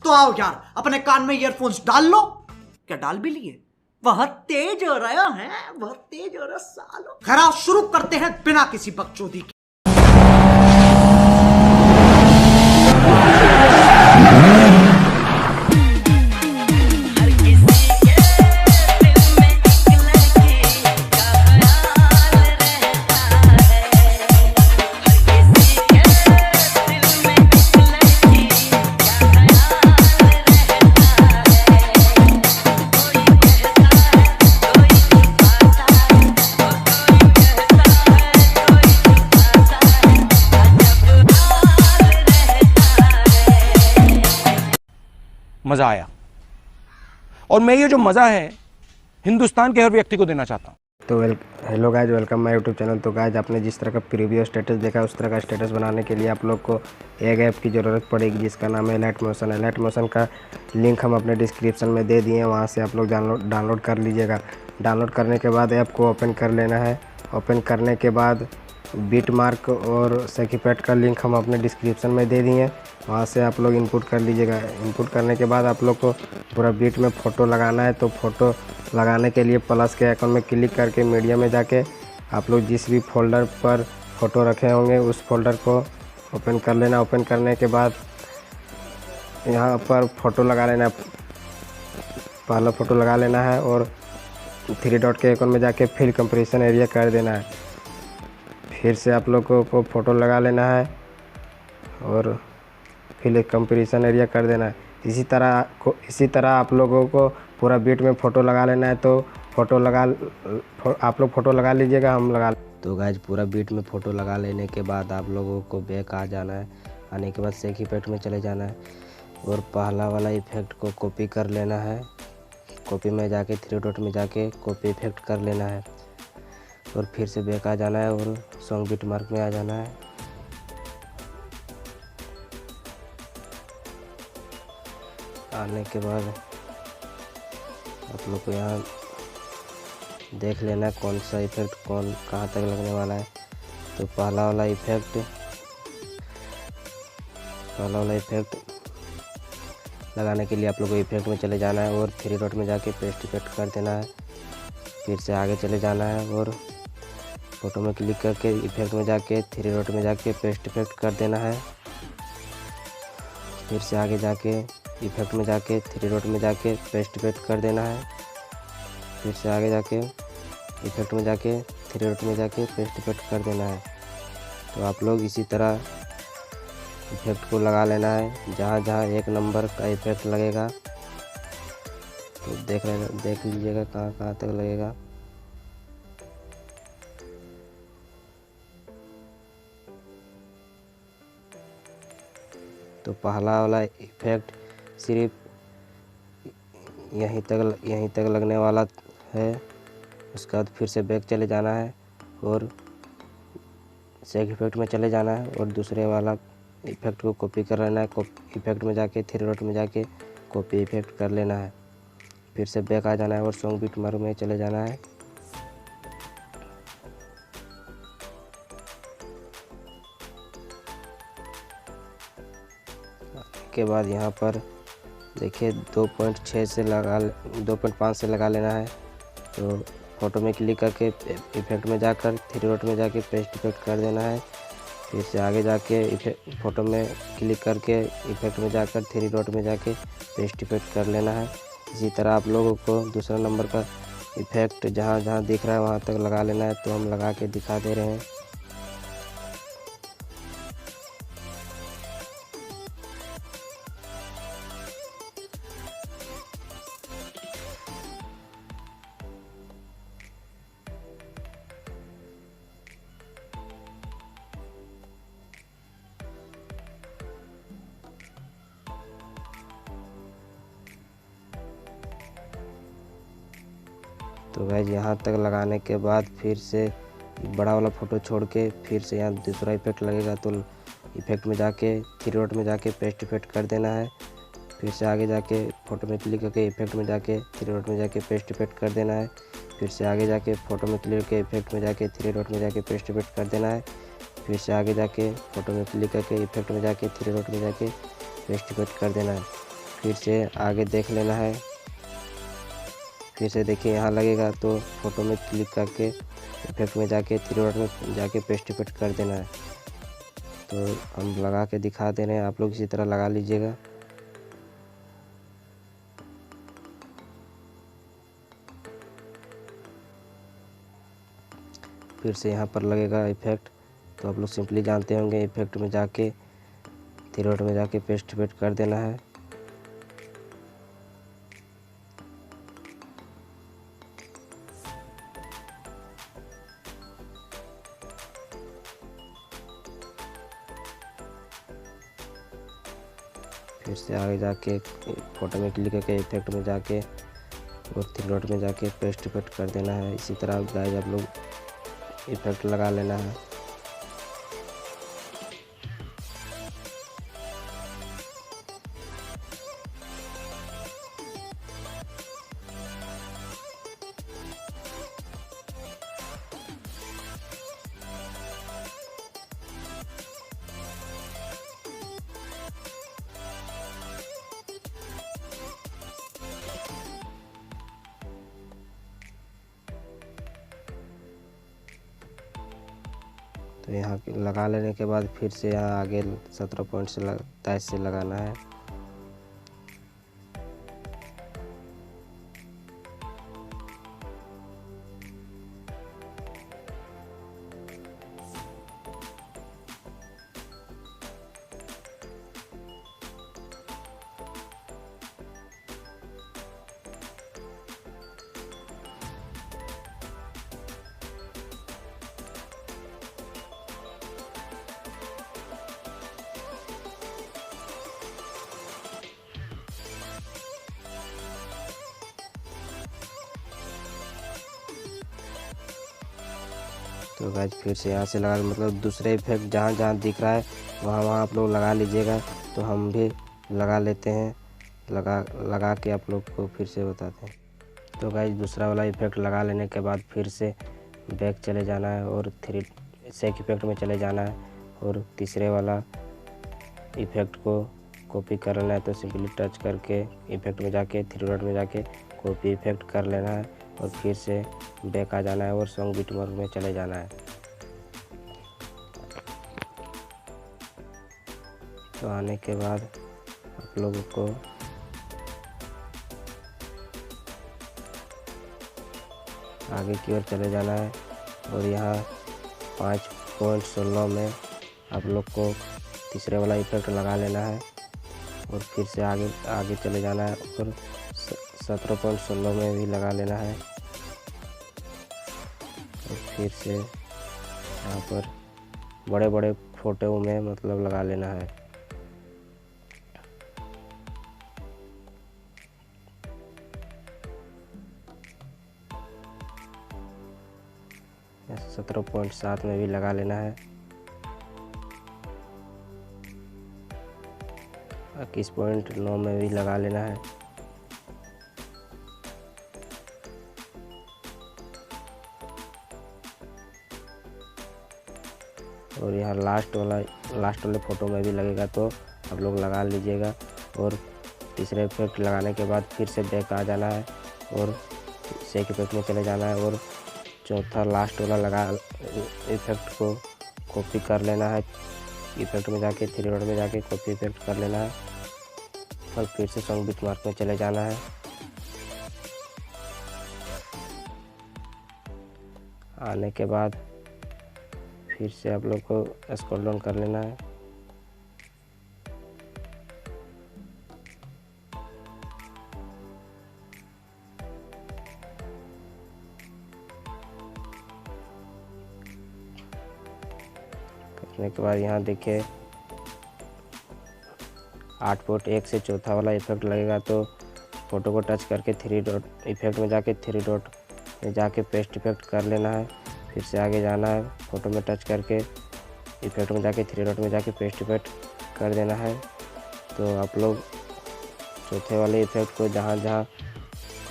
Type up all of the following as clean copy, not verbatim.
तो आओ यार, अपने कान में ईयरफोन्स डाल लो। क्या डाल भी लिए? बहुत तेज हो रहा है, बहुत तेज हो रहा सालो। खैर शुरू करते हैं बिना किसी बकचोदी के। मज़ा आया और मैं ये जो मज़ा है हिंदुस्तान के हर व्यक्ति को देना चाहता हूँ। तो hello guys, welcome my YouTube channel. तो गाइज, आपने जिस तरह का प्रीवियस स्टेटस देखा उस तरह का स्टेटस बनाने के लिए आप लोग को एक ऐप की ज़रूरत पड़ेगी जिसका नाम है एलाइट मोशन। एलाइट मोशन का लिंक हम अपने डिस्क्रिप्शन में दे दिए हैं, वहाँ से आप लोग डाउनलोड कर लीजिएगा। डाउनलोड करने के बाद ऐप को ओपन कर लेना है। ओपन करने के बाद बीट मार्क और सेकीपैड का लिंक हम अपने डिस्क्रिप्शन में दे दिए हैं, वहाँ से आप लोग इनपुट कर लीजिएगा। इनपुट करने के बाद आप लोग को पूरा बीट में फ़ोटो लगाना है। तो फ़ोटो लगाने के लिए प्लस के आइकन में क्लिक करके मीडिया में जाके आप लोग जिस भी फोल्डर पर फ़ोटो रखे होंगे उस फोल्डर को ओपन कर लेना। ओपन करने के बाद यहाँ पर फ़ोटो लगा लेना, पहला फ़ोटो लगा लेना है और 3 डॉट के आइकन में जाके फिर कंप्रेशन एरिया कर देना है। फिर से आप लोगों को फ़ोटो लगा लेना है और फिर कंप्रेशन एरिया कर देना है। इसी तरह आप लोगों को पूरा बीट में फ़ोटो लगा लेना है। तो आप लोग फ़ोटो लगा लीजिएगा, हम लगा। तो गाइज, पूरा बीट में फ़ोटो लगा लेने के बाद आप लोगों को बैक आ जाना है। आने के बाद सेकीपैड में चले जाना है और पहला वाला इफ़ेक्ट को कॉपी कर लेना है। कॉपी में जाके 3 डॉट में जाके कॉपी इफ़ेक्ट कर लेना है और फिर से बैक आ जाना है और सॉन्ग बीट मार्क में आ जाना है। आने के बाद आप लोग को यहाँ देख लेना है कौन सा इफ़ेक्ट कहाँ तक लगने वाला है। तो पहला वाला इफ़ेक्ट लगाने के लिए आप लोग को इफ़ेक्ट में चले जाना है और 3 डॉट में जाके पेस्ट इफ़ेक्ट कर देना है। फिर से आगे चले जाना है और फ़ोटो में क्लिक करके इफ़ेक्ट में जाके 3 डॉट में जाके पेस्ट इफ़ेक्ट कर देना है। फिर से आगे जाके इफ़ेक्ट में जाके 3 डॉट में जाके पेस्ट इफ़ेक्ट कर देना है। फिर से आगे जाके इफ़ेक्ट में जाके 3 डॉट में जाके पेस्ट इफ़ेक्ट कर देना है। तो आप लोग इसी तरह इफ़ेक्ट को लगा लेना है। जहाँ जहाँ 1 नंबर का इफ़ेक्ट लगेगा तो देख लीजिएगा कहाँ कहाँ तक लगेगा। तो पहला वाला इफ़ेक्ट सिर्फ यहीं तक लगने वाला है। उसके बाद फिर से बैक चले जाना है और सेक इफ़ेक्ट में चले जाना है और दूसरे वाला इफ़ेक्ट को कॉपी कर लेना है। इफ़ेक्ट में जाके 3 डॉट में जाके कॉपी इफ़ेक्ट कर लेना है। फिर से बैक आ जाना है और सॉन्ग बीट मार्क में चले जाना है। के बाद यहाँ पर देखिए 2.5 से लगा लेना है। तो फ़ोटो में क्लिक करके इफ़ेक्ट में जाकर 3 डॉट में जाके पेस्ट इफ़ेक्ट कर देना है। फिर से आगे जाके फ़ोटो में क्लिक करके इफ़ेक्ट में जाकर 3 डॉट में जाके पेस्ट इफ़ेक्ट कर लेना है। इसी तरह आप लोगों को दूसरा नंबर का इफ़ेक्ट जहाँ जहाँ दिख रहा है वहाँ तक लगा लेना है। तो हम लगा के दिखा दे रहे हैं। तो गाइस, यहाँ तक लगाने के बाद फिर से बड़ा वाला फ़ोटो छोड़ के फिर से यहाँ दूसरा इफ़ेक्ट लगेगा। तो इफ़ेक्ट में जाके 3 डॉट में जाके पेस्ट इफ़ेक्ट कर देना है। फिर से आगे जाके फ़ोटो में क्लिक करके इफ़ेक्ट में जाके 3 डॉट में जाके पेस्ट इफ़ेक्ट कर देना है। फिर से आगे जाके फ़ोटो में क्लिक करके इफ़ेक्ट में जाके 3 डॉट में जाके पेस्ट इफ़ेक्ट कर देना है। फिर से आगे जाके फ़ोटो में क्लिक करके इफ़ेक्ट में जाके 3 डॉट में जाके पेस्ट इफ़ेक्ट कर देना है। फिर से आगे देख लेना है। फिर से देखिए यहाँ लगेगा तो फ़ोटो में क्लिक करके इफेक्ट में जाके थ्री डॉट में जाके पेस्ट इफेक्ट कर देना है। तो हम लगा के दिखा दे रहे हैं, आप लोग इसी तरह लगा लीजिएगा। फिर से यहाँ पर लगेगा इफेक्ट, तो आप लोग सिंपली जानते होंगे इफेक्ट में जाके थ्री डॉट में जाके पेस्ट इफेक्ट कर देना है। फिर से आगे जाके फोटो में क्लिक करके इफेक्ट में जाके और थ्री डॉट में जाके पेस्ट इफेक्ट कर देना है। इसी तरह गाइस आप लोग इफेक्ट लगा लेना है। तो यहाँ लगा लेने के बाद फिर से यहाँ आगे 17 पॉइंट से 23 से लगाना है। तो गाइस फिर से यहाँ से लगा, मतलब दूसरे इफेक्ट जहाँ जहाँ दिख रहा है वहाँ आप लोग लगा लीजिएगा। तो हम भी लगा लेते हैं, लगा के आप लोग को फिर से बताते हैं। तो गाइस दूसरा वाला इफेक्ट लगा लेने के बाद फिर से बैक चले जाना है और सेक इफेक्ट में चले जाना है और तीसरे वाला इफेक्ट को कॉपी कर लेना है। तो सिंपली टच करके इफेक्ट में जाके थ्री डॉट में जाके कॉपी इफेक्ट कर लेना है और फिर से बैक आ जाना है और सॉन्ग बिटमार्क में चले जाना है। तो आने के बाद आप लोगों को आगे की ओर चले जाना है और यहाँ 5.16 में आप लोग को तीसरे वाला इफेक्ट लगा लेना है और फिर से आगे चले जाना है और 17.16 में भी लगा लेना है और फिर से यहाँ पर बड़े बड़े फोटो में मतलब लगा लेना है। 17.7 में भी लगा लेना है। 21.9 में भी लगा लेना है। और यहाँ लास्ट वाले फ़ोटो में भी लगेगा, तो आप लोग लगा लीजिएगा। और तीसरे इफेक्ट लगाने के बाद फिर से बैक आ जाना है और सेक इफेक्ट में चले जाना है और चौथा लास्ट वाला इफेक्ट को कॉपी कर लेना है। इफेक्ट में जाके थ्री डॉट में जाके कॉपी इफेक्ट कर लेना है और फिर से सॉन्ग बिटमार्क में चले जाना है। आने के बाद फिर से आप लोग को स्क्रॉल डाउन कर लेना है। करने के बाद यहाँ देखिए 8.1 से चौथा वाला इफेक्ट लगेगा, तो फ़ोटो को टच करके थ्री डॉट इफेक्ट में जाके थ्री डॉट में जाके पेस्ट इफेक्ट कर लेना है। फिर से आगे जाना है, फ़ोटो में टच करके इफेक्ट में जाके थ्री डॉट में जाके पेस्ट इफेक्ट कर देना है। तो आप लोग चौथे वाले इफेक्ट को जहाँ जहाँ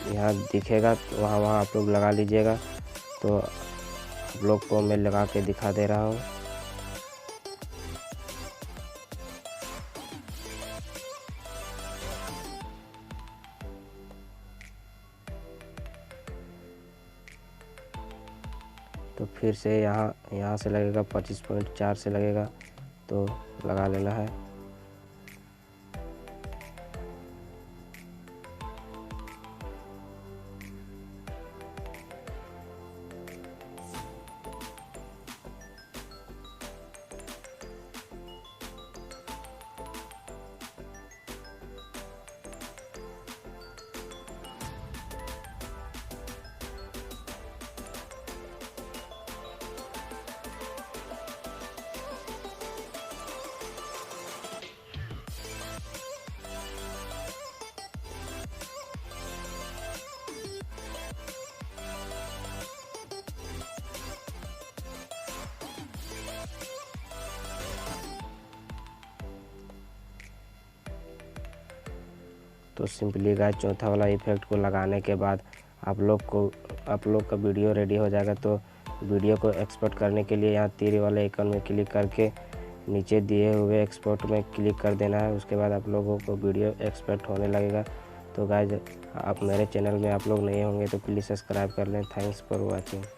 यहाँ दिखेगा वहाँ वहाँ आप लोग लगा लीजिएगा। तो आप लोग को मैं लगा के दिखा दे रहा हूँ। तो फिर से यहाँ से लगेगा 25.4 से लगेगा, तो लगा लेना है। तो सिंपली गाइस चौथा वाला इफेक्ट को लगाने के बाद आप लोग का वीडियो रेडी हो जाएगा। तो वीडियो को एक्सपोर्ट करने के लिए यहाँ तीर वाले आइकन में क्लिक करके नीचे दिए हुए एक्सपोर्ट में क्लिक कर देना है। उसके बाद आप लोगों को वीडियो एक्सपोर्ट होने लगेगा। तो गाइस आप मेरे चैनल में आप लोग नए होंगे तो प्लीज़ सब्सक्राइब कर लें। Thanks for watching.